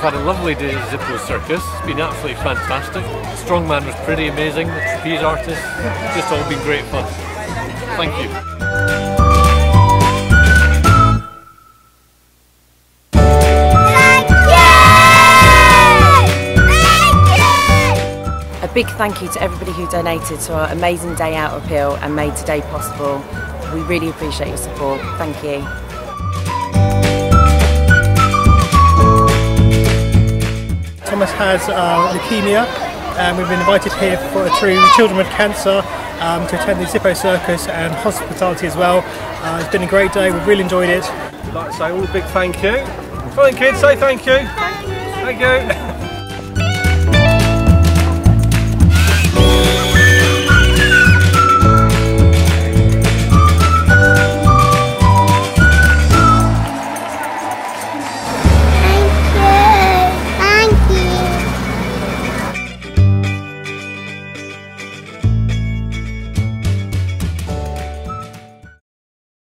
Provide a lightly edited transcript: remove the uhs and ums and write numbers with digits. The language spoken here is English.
had a lovely day at Zippos Circus. It's been absolutely fantastic. Strongman was pretty amazing, the trapeze artist, it's just all been great fun. Thank you. A big thank you to everybody who donated to our amazing day out appeal and made today possible. We really appreciate your support. Thank you. Thomas has leukemia, and we've been invited here through Children with Cancer to attend the Zippos Circus and hospitality as well. It's been a great day, we've really enjoyed it. I'd like to say all a big thank you. Come on kids, say thank you. Thank you.